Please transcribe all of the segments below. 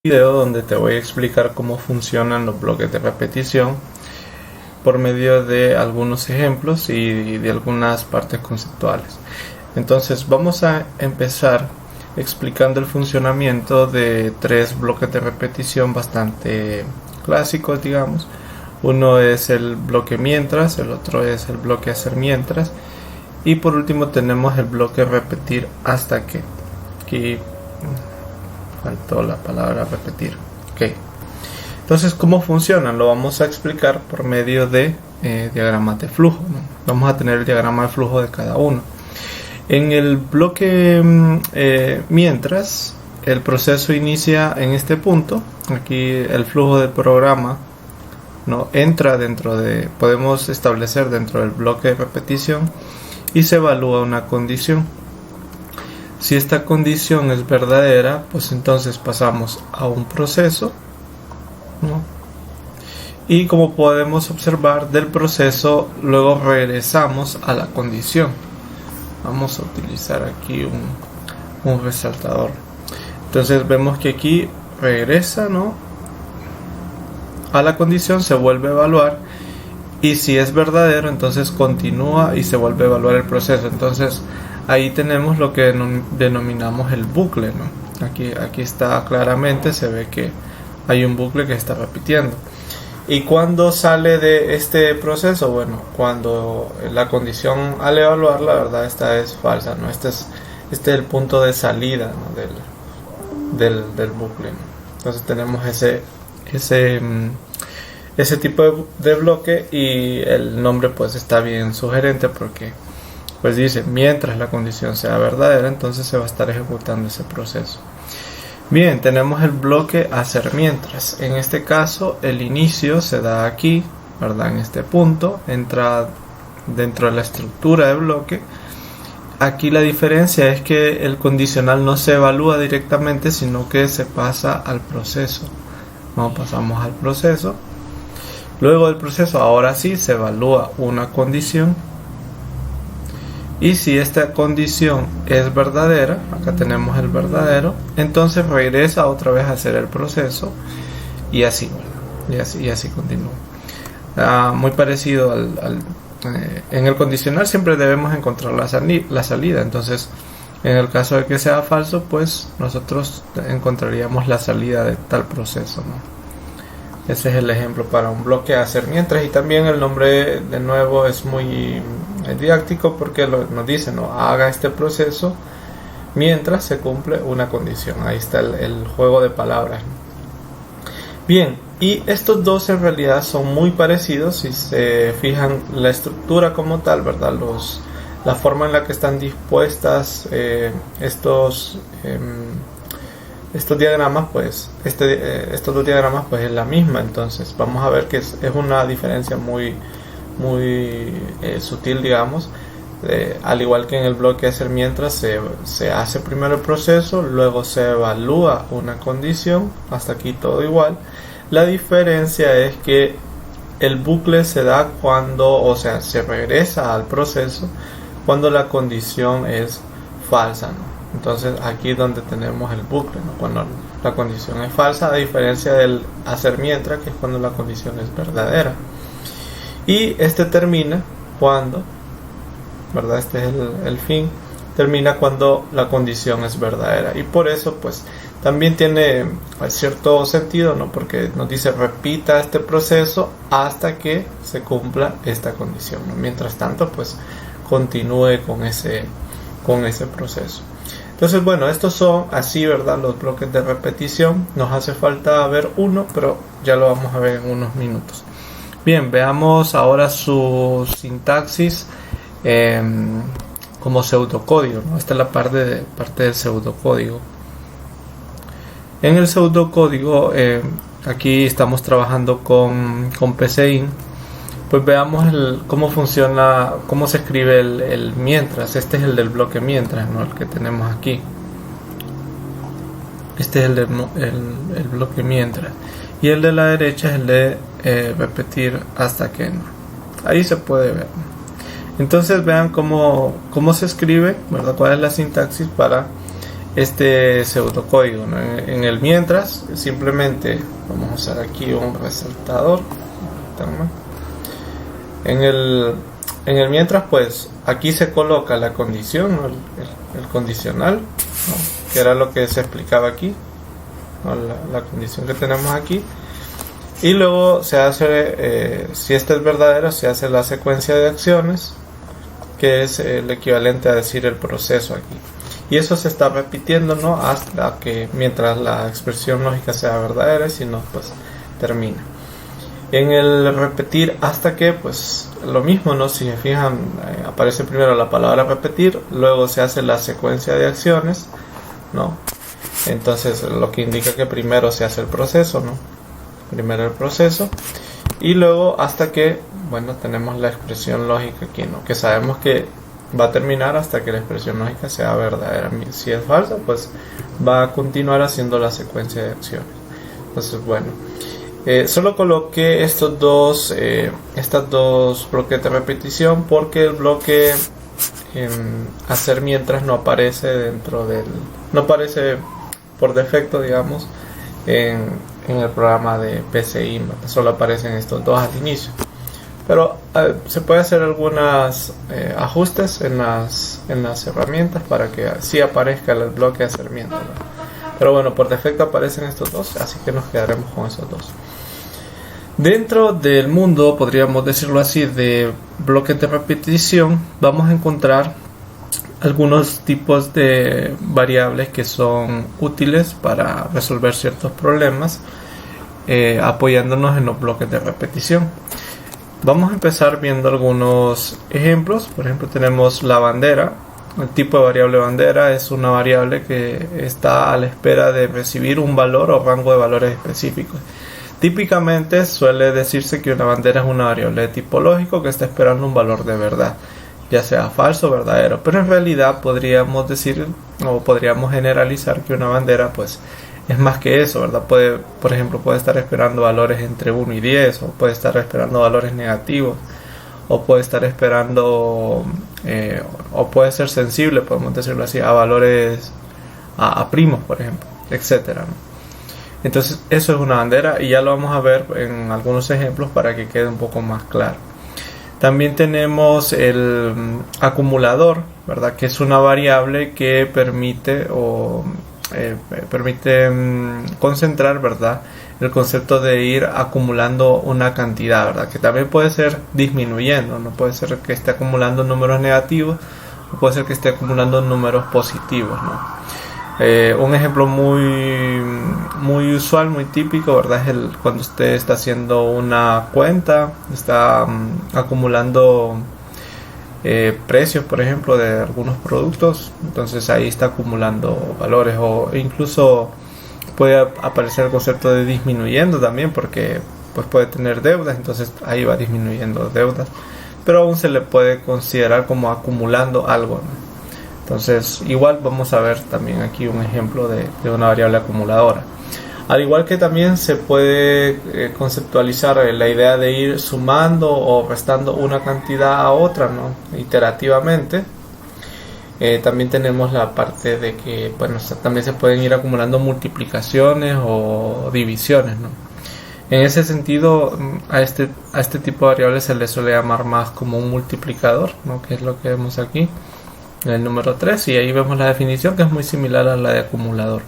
Video donde te voy a explicar cómo funcionan los bloques de repetición por medio de algunos ejemplos y de algunas partes conceptuales. Entonces vamos a empezar explicando el funcionamiento de tres bloques de repetición bastante clásicos, digamos. Uno es el bloque mientras, el otro es el bloque hacer mientras y por último tenemos el bloque repetir hasta que. Aquí faltó la palabra repetir. Ok. Entonces, ¿cómo funcionan? Lo vamos a explicar por medio de diagramas de flujo, ¿no? Vamos a tener el diagrama de flujo de cada uno. En el bloque mientras, el proceso inicia en este punto. Aquí el flujo del programa no entra dentro de, podemos establecer dentro del bloque de repetición y se evalúa una condición. Si esta condición es verdadera, pues entonces pasamos a un proceso, ¿no? Y como podemos observar del proceso, luego regresamos a la condición. Vamos a utilizar aquí un resaltador. Entonces vemos que aquí regresa, ¿no?, a la condición, se vuelve a evaluar y si es verdadero, entonces continúa y se vuelve a evaluar el proceso. Entonces ahí tenemos lo que denominamos el bucle, ¿no? Aquí está claramente, se ve que hay un bucle que está repitiendo. ¿Y cuando sale de este proceso? Bueno, cuando la condición al evaluar, la verdad, esta es falsa, ¿no? Este es el punto de salida, ¿no?, del bucle, ¿no? Entonces tenemos ese tipo de bloque y el nombre pues está bien sugerente porque pues dice mientras la condición sea verdadera, entonces se va a estar ejecutando ese proceso. Bien, tenemos el bloque hacer mientras. En este caso el inicio se da aquí, ¿verdad?, en este punto, entra dentro de la estructura del bloque. Aquí la diferencia es que el condicional no se evalúa directamente, sino que se pasa al proceso. No, pasamos al proceso. Luego del proceso, ahora sí se evalúa una condición. Y si esta condición es verdadera, acá tenemos el verdadero, entonces regresa otra vez a hacer el proceso y así, ¿verdad? Y así continúa. Muy parecido en el condicional siempre debemos encontrar la salida. Entonces, en el caso de que sea falso, pues nosotros encontraríamos la salida de tal proceso, ¿no? Ese es el ejemplo para un bloque hacer mientras. Y también el nombre, de nuevo, es muy didáctico porque nos dice, ¿no?, haga este proceso mientras se cumple una condición. Ahí está el juego de palabras, ¿no? Bien, y estos dos en realidad son muy parecidos. Si se fijan la estructura como tal, ¿verdad?, la forma en la que están dispuestas estos diagramas, pues estos dos diagramas pues es la misma. Entonces vamos a ver que es una diferencia muy sutil, digamos. Al igual que en el bloque hacer mientras, se hace primero el proceso, luego se evalúa una condición. Hasta aquí todo igual. La diferencia es que el bucle se da cuando, o sea, se regresa al proceso cuando la condición es falsa, ¿no? Entonces aquí es donde tenemos el bucle, ¿no?, cuando la condición es falsa, a diferencia del hacer mientras, que es cuando la condición es verdadera. Y este termina cuando, ¿verdad?, este es el fin, termina cuando la condición es verdadera. Y por eso pues también tiene cierto sentido, ¿no?, porque nos dice repita este proceso hasta que se cumpla esta condición, ¿no? Mientras tanto pues continúe con ese proceso. Entonces, bueno, estos son así, ¿verdad?, los bloques de repetición. Nos hace falta ver uno, pero ya lo vamos a ver en unos minutos. Bien, veamos ahora su sintaxis como pseudocódigo, ¿no? Esta es la parte del pseudocódigo. En el pseudocódigo, aquí estamos trabajando con PCInt. Pues veamos cómo funciona, cómo se escribe el mientras. Este es el del bloque mientras, ¿no?, el que tenemos aquí. Este es el bloque mientras. Y el de la derecha es el de repetir hasta que, ¿no? Ahí se puede ver. Entonces vean cómo se escribe, ¿verdad?, cuál es la sintaxis para este pseudocódigo, ¿no? En el mientras, simplemente vamos a usar aquí un resaltador. En el mientras, pues aquí se coloca la condición, ¿no? el condicional, ¿no? Que era lo que se explicaba aquí, ¿no? La condición que tenemos aquí. Y luego se hace, si esta es verdadera, se hace la secuencia de acciones, que es el equivalente a decir el proceso aquí. Y eso se está repitiendo, ¿no? Hasta que, mientras la expresión lógica sea verdadera, y si no, pues termina. En el repetir hasta que, pues lo mismo, ¿no? Si se fijan, aparece primero la palabra repetir, luego se hace la secuencia de acciones, ¿no? Entonces, lo que indica que primero se hace el proceso, ¿no? Primero el proceso y luego hasta que, bueno, tenemos la expresión lógica aquí, ¿no? Que sabemos que va a terminar hasta que la expresión lógica sea verdadera. Si es falsa, pues va a continuar haciendo la secuencia de acciones. Entonces, bueno, solo coloqué estos dos bloques de repetición porque el bloque hacer mientras no aparece no aparece por defecto, digamos, en el programa de PCI, solo aparecen estos dos al inicio, pero se puede hacer algunos ajustes en las herramientas para que sí aparezca el bloque de hacer mientras, ¿no? Pero bueno, por defecto aparecen estos dos, así que nos quedaremos con esos dos. Dentro del mundo, podríamos decirlo así, de bloques de repetición, vamos a encontrar algunos tipos de variables que son útiles para resolver ciertos problemas, apoyándonos en los bloques de repetición. Vamos a empezar viendo algunos ejemplos. Por ejemplo, tenemos la bandera. El tipo de variable bandera es una variable que está a la espera de recibir un valor o rango de valores específicos. Típicamente suele decirse que una bandera es una variable de tipo lógico que está esperando un valor de verdad, ya sea falso o verdadero, pero en realidad podríamos decir o podríamos generalizar que una bandera pues es más que eso, ¿verdad? Por ejemplo, puede estar esperando valores entre 1 y 10, o puede estar esperando valores negativos, o puede estar esperando o puede ser sensible, podemos decirlo así, a valores a primos, por ejemplo, etcétera, ¿no? Entonces eso es una bandera y ya lo vamos a ver en algunos ejemplos para que quede un poco más claro. También tenemos el acumulador, ¿verdad? Que es una variable que permite concentrar, ¿verdad? El concepto de ir acumulando una cantidad, ¿verdad? Que también puede ser disminuyendo, no puede ser que esté acumulando números negativos, o puede ser que esté acumulando números positivos, ¿no? Un ejemplo muy usual, muy típico, ¿verdad? Es cuando usted está haciendo una cuenta, está acumulando precios, por ejemplo, de algunos productos. Entonces ahí está acumulando valores, o incluso puede aparecer el concepto de disminuyendo también, porque pues puede tener deudas, entonces ahí va disminuyendo deudas, pero aún se le puede considerar como acumulando algo, ¿no? Entonces igual vamos a ver también aquí un ejemplo de una variable acumuladora. Al igual que también se puede conceptualizar la idea de ir sumando o restando una cantidad a otra, ¿no? Iterativamente. También tenemos la parte de que, bueno, también se pueden ir acumulando multiplicaciones o divisiones, ¿no? En ese sentido, a este tipo de variables se le suele llamar más como un multiplicador, ¿no? Que es lo que vemos aquí en el número 3, y ahí vemos la definición, que es muy similar a la de acumulador.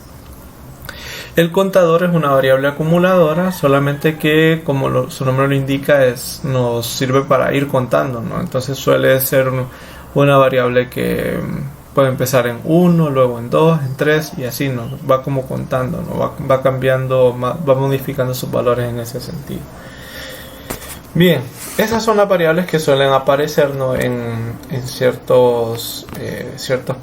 El contador es una variable acumuladora, solamente que, como su nombre lo indica, nos sirve para ir contando, ¿no? Entonces suele ser una variable que puede empezar en 1, luego en 2, en 3 y así, ¿no? Va como contando, ¿no? Va cambiando, va modificando sus valores en ese sentido. Bien, esas son las variables que suelen aparecer, ¿no? en ciertos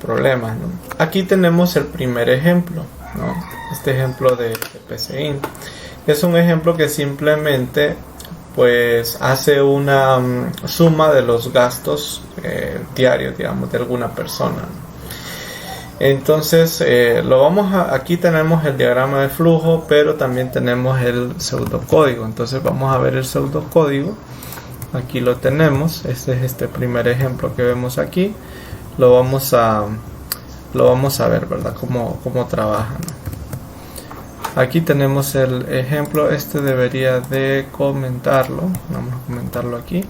problemas, ¿no? Aquí tenemos el primer ejemplo, ¿no? Este ejemplo de PCI es un ejemplo que simplemente pues hace una suma de los gastos diarios, digamos, de alguna persona, ¿no? Entonces aquí tenemos el diagrama de flujo, pero también tenemos el pseudocódigo. Entonces vamos a ver el pseudocódigo. Aquí lo tenemos. Este es este primer ejemplo que vemos aquí. Lo vamos a lo vamos a ver, ¿verdad? Cómo trabaja, ¿no? Aquí tenemos el ejemplo. Este debería de comentarlo. Vamos a comentarlo aquí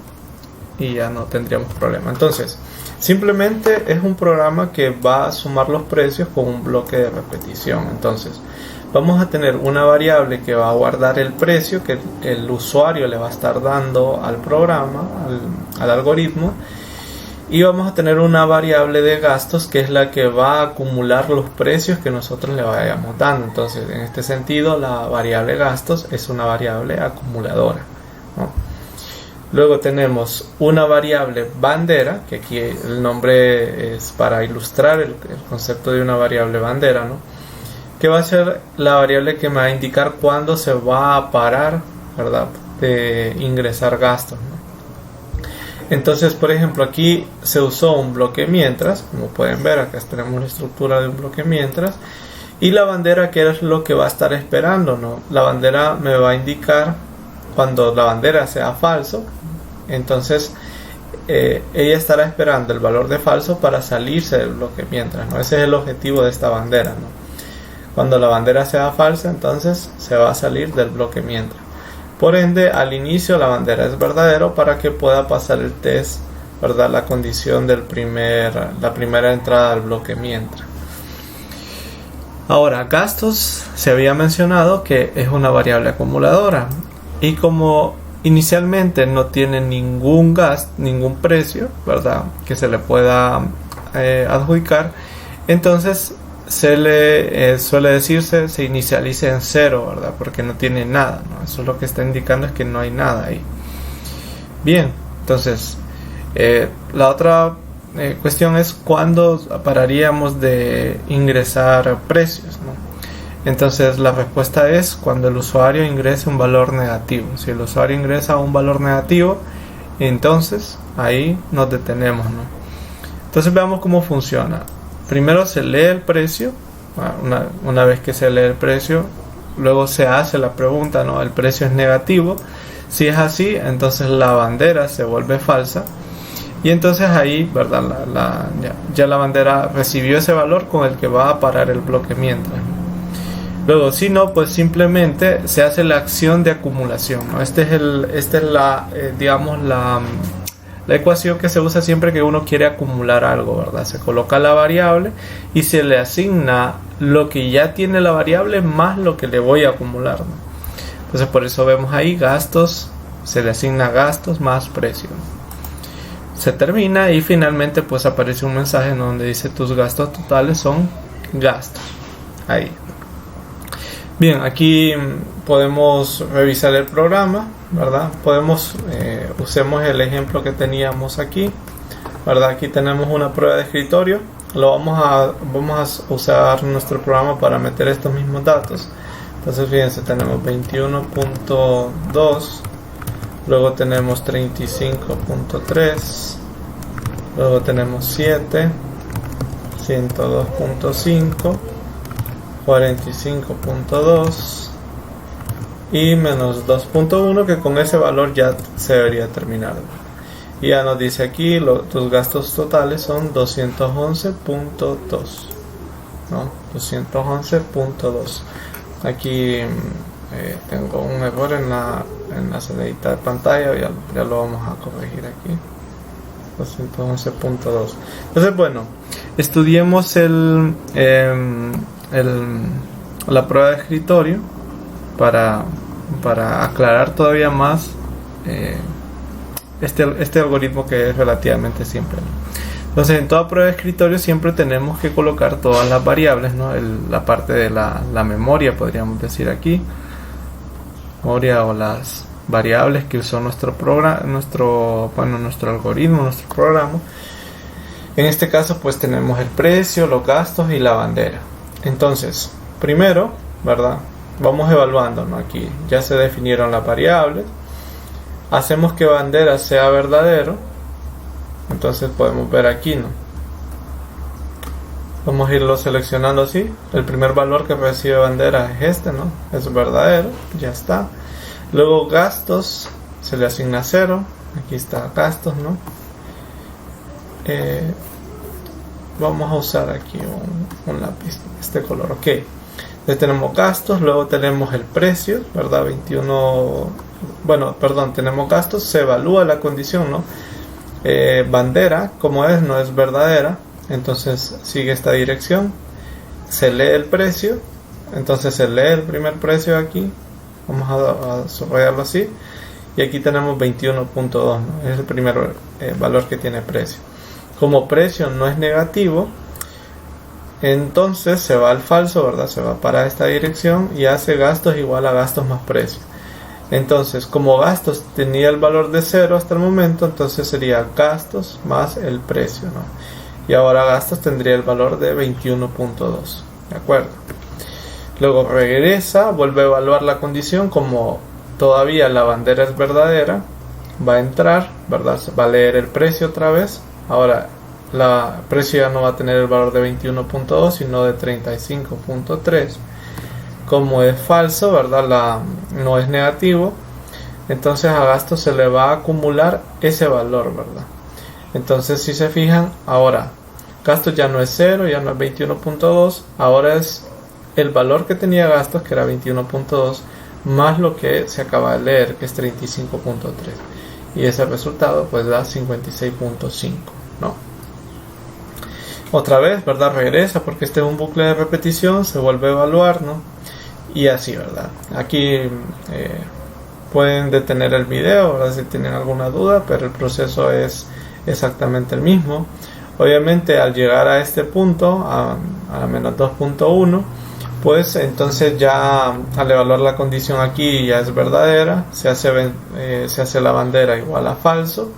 y ya no tendríamos problema. Entonces, simplemente es un programa que va a sumar los precios con un bloque de repetición. Entonces, vamos a tener una variable que va a guardar el precio que el usuario le va a estar dando al programa, al algoritmo. Y vamos a tener una variable de gastos que es la que va a acumular los precios que nosotros le vayamos dando. Entonces, en este sentido, la variable gastos es una variable acumuladora, ¿no? Luego tenemos una variable bandera, que aquí el nombre es para ilustrar el concepto de una variable bandera, ¿no? Que va a ser la variable que me va a indicar cuándo se va a parar, ¿verdad?, de ingresar gastos, ¿no? Entonces, por ejemplo, aquí se usó un bloque mientras, como pueden ver, acá tenemos la estructura de un bloque mientras, y la bandera, que es lo que va a estar esperando, ¿no? La bandera me va a indicar cuando la bandera sea falso. Entonces ella estará esperando el valor de falso para salirse del bloque mientras, ¿no? Ese es el objetivo de esta bandera, ¿no? Cuando la bandera sea falsa, entonces se va a salir del bloque mientras. Por ende, al inicio la bandera es verdadero para que pueda pasar el test, ¿verdad?, la condición la primera entrada al bloque mientras. Ahora, gastos, se había mencionado que es una variable acumuladora, y como inicialmente no tiene ningún precio, ¿verdad?, que se le pueda adjudicar, entonces se le suele decirse se inicializa en 0, ¿verdad?, porque no tiene nada, ¿no? Eso es lo que está indicando, es que no hay nada ahí. Bien, entonces la otra cuestión es cuándo pararíamos de ingresar precios, ¿no? Entonces la respuesta es cuando el usuario ingrese un valor negativo. Si el usuario ingresa un valor negativo, entonces ahí nos detenemos, ¿no? Entonces veamos cómo funciona. Primero se lee el precio. Una vez que se lee el precio, luego se hace la pregunta, ¿no? El precio es negativo. Si es así, entonces la bandera se vuelve falsa. Y entonces ahí, ¿verdad?, ya la bandera recibió ese valor con el que va a parar el bloque mientras. Luego, si no, pues simplemente se hace la acción de acumulación, ¿no? Esta es la ecuación que se usa siempre que uno quiere acumular algo, ¿verdad? Se coloca la variable y se le asigna lo que ya tiene la variable más lo que le voy a acumular, ¿no? Entonces, por eso vemos ahí gastos, se le asigna gastos más precio. Se termina y finalmente pues aparece un mensaje en donde dice tus gastos totales son gastos. Ahí. Bien, aquí podemos revisar el programa, ¿verdad? Usemos el ejemplo que teníamos aquí, ¿verdad? Aquí tenemos una prueba de escritorio. Vamos a usar nuestro programa para meter estos mismos datos. Entonces, fíjense, tenemos 21.2, luego tenemos 35.3, luego tenemos 7, 102.5, 45.2 y menos 2.1, que con ese valor ya se debería terminar. Y ya nos dice aquí tus gastos totales son 211.2, ¿no? 211.2. Aquí tengo un error en la salida de pantalla, ya lo vamos a corregir aquí. 211.2. Entonces, bueno, estudiemos la prueba de escritorio para aclarar todavía más este algoritmo, que es relativamente simple, ¿no? Entonces, en toda prueba de escritorio siempre tenemos que colocar todas las variables, ¿no? La parte de la memoria, podríamos decir aquí, memoria, o las variables que usó nuestro algoritmo, nuestro programa. En este caso pues tenemos el precio, los gastos y la bandera. Entonces, primero, ¿verdad?, vamos evaluando, ¿no? Aquí ya se definieron las variables. Hacemos que bandera sea verdadero. Entonces podemos ver aquí, ¿no? Vamos a irlo seleccionando así. El primer valor que recibe bandera es este, ¿no? Es verdadero, ya está. Luego gastos, se le asigna 0. Aquí está gastos, ¿no? vamos a usar aquí un lápiz de este color. Ok, entonces tenemos gastos, luego tenemos el precio, ¿verdad? 21, bueno, perdón, tenemos gastos, se evalúa la condición, ¿no? Bandera, como es, no es verdadera, entonces sigue esta dirección, se lee el precio, entonces se lee el primer precio aquí, vamos a subrayarlo así, y aquí tenemos 21.2, ¿no? Es el primer valor que tiene precio. Como precio no es negativo, entonces se va al falso, ¿verdad? Se va para esta dirección y hace gastos igual a gastos más precio. Entonces, como gastos tenía el valor de 0 hasta el momento, entonces sería gastos más el precio, ¿no? Y ahora gastos tendría el valor de 21.2, ¿de acuerdo? Luego regresa, vuelve a evaluar la condición, como todavía la bandera es verdadera, va a entrar, ¿verdad? Va a leer el precio otra vez. Ahora, la precio ya no va a tener el valor de 21.2, sino de 35.3. Como es falso, ¿verdad? No es negativo, entonces a gasto se le va a acumular ese valor, ¿verdad? Entonces, si se fijan, ahora gastos ya no es 0, ya no es 21.2, ahora es el valor que tenía gastos, que era 21.2, más lo que se acaba de leer, que es 35.3. Y ese resultado pues da 56.5, ¿no? Otra vez, ¿verdad? Regresa, porque este es un bucle de repetición, se vuelve a evaluar, ¿no? Y así, ¿verdad? Aquí pueden detener el video, ¿verdad? Si tienen alguna duda, pero el proceso es exactamente el mismo. Obviamente, al llegar a este punto, a la menos 2.1, pues entonces ya al evaluar la condición aquí ya es verdadera, se hace la bandera igual a falso,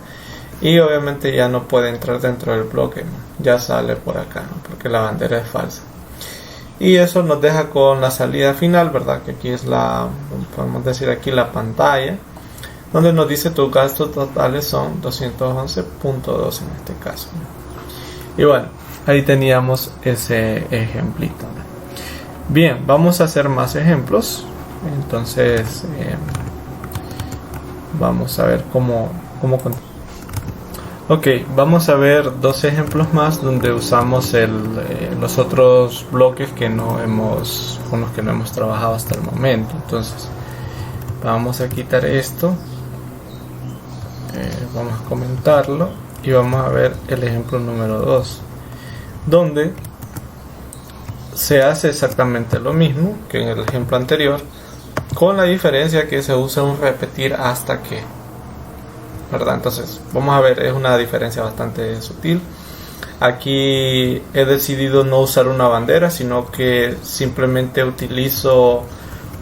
y obviamente ya no puede entrar dentro del bloque, ¿no? Ya sale por acá, ¿no? Porque la bandera es falsa. Y eso nos deja con la salida final, ¿verdad? Que aquí es podemos decir aquí la pantalla, donde nos dice tus gastos totales son 211.2 en este caso, ¿no? Y bueno, ahí teníamos ese ejemplito, ¿no? Bien, vamos a hacer más ejemplos. Entonces vamos a ver cómo ok, vamos a ver dos ejemplos más donde usamos los otros bloques con los que no hemos trabajado hasta el momento. Entonces vamos a quitar esto, vamos a comentarlo y vamos a ver el ejemplo número 2, donde se hace exactamente lo mismo que en el ejemplo anterior, con la diferencia que se usa un repetir hasta que, ¿verdad? Entonces vamos a ver, es una diferencia bastante sutil. Aquí he decidido no usar una bandera, sino que simplemente utilizo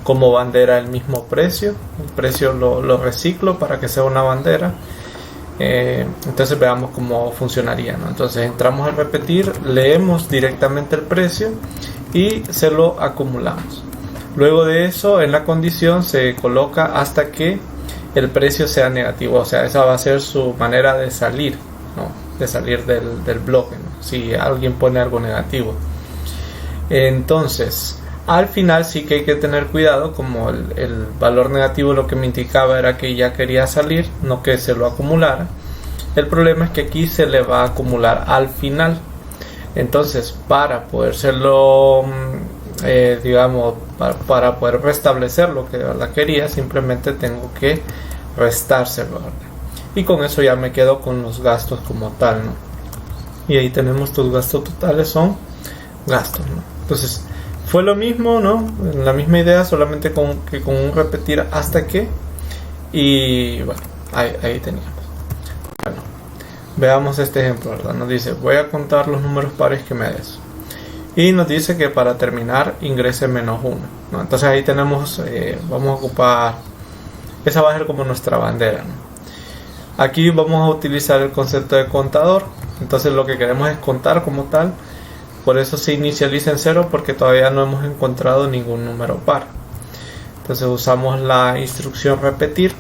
como bandera el mismo precio. El precio lo reciclo para que sea una bandera. Entonces veamos cómo funcionaría, ¿no? Entonces entramos a repetir, leemos directamente el precio y se lo acumulamos. Luego de eso, en la condición se coloca hasta que el precio sea negativo, o sea, esa va a ser su manera de salir, ¿no? De salir del bloque, ¿no? Si alguien pone algo negativo. Entonces, al final sí que hay que tener cuidado, como el valor negativo lo que me indicaba era que ya quería salir, no que se lo acumulara. El problema es que aquí se le va a acumular al final. Entonces, para podérselo, digamos, para poder restablecer lo que de verdad quería, simplemente tengo que restárselo, ¿verdad? Y con eso ya me quedo con los gastos como tal, ¿no? Y ahí tenemos tus gastos totales, son gastos, ¿no? Entonces, fue lo mismo, ¿no? La misma idea, solamente con un repetir hasta que. Y bueno, ahí teníamos. Bueno, veamos este ejemplo, ¿verdad? Nos dice, voy a contar los números pares que me des. Y nos dice que para terminar ingrese menos 1, ¿no? Entonces ahí tenemos, vamos a ocupar, esa va a ser como nuestra bandera, ¿no? Aquí vamos a utilizar el concepto de contador. Entonces lo que queremos es contar como tal. Por eso se inicializa en 0, porque todavía no hemos encontrado ningún número par. Entonces usamos la instrucción repetir.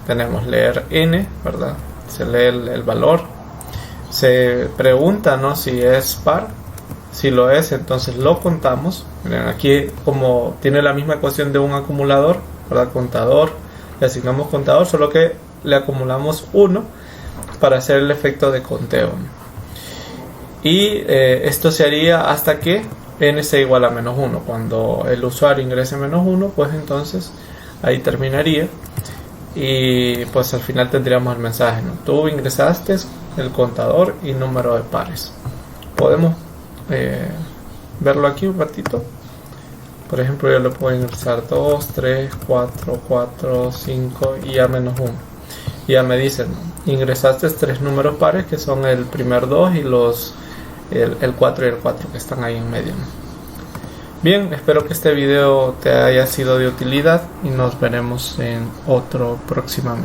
Tenemos leer n, ¿verdad? Se lee el valor. Se pregunta, ¿no?, si es par. Si lo es, entonces lo contamos. Miren, aquí como tiene la misma ecuación de un acumulador, ¿verdad? Contador, le asignamos contador, solo que le acumulamos 1 para hacer el efecto de conteo. Y esto se haría hasta que n sea igual a -1. Cuando el usuario ingrese -1, pues entonces ahí terminaría. Y pues al final tendríamos el mensaje, ¿no? Tú ingresaste el contador y número de pares. Podemos verlo aquí un ratito. Por ejemplo, yo le puedo ingresar 2, 3, 4, 4, 5 y a -1. Y ya me dicen, ingresaste 3 números pares, que son el primer 2 y el 4 y el 4 que están ahí en medio, ¿no? Bien, espero que este video te haya sido de utilidad y nos veremos en otro próximamente.